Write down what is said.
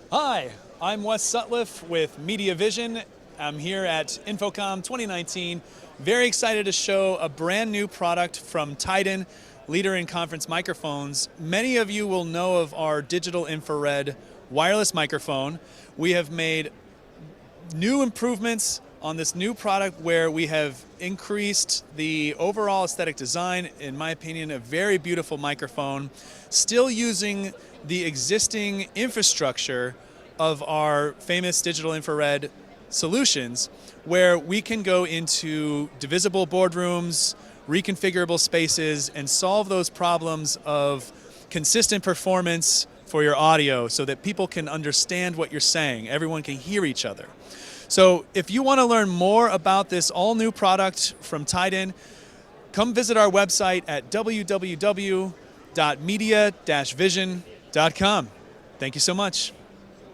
Hi, I'm Wes Sutliff with Media Vision. I'm here at InfoComm 2019. Very excited to show a brand new product from Taiden, leader in conference microphones. Many of you will know of our digital infrared wireless microphone. We have made new improvements on this new product where we have increased the overall aesthetic design. In my opinion, a very beautiful microphone, still using the existing infrastructure of our famous digital infrared solutions, where we can go into divisible boardrooms, reconfigurable spaces, and solve those problems of consistent performance for your audio so that people can understand what you're saying. Everyone can hear each other. So if you want to learn more about this all-new product from Taiden, come visit our website at www.media-vision.com. Thank you so much.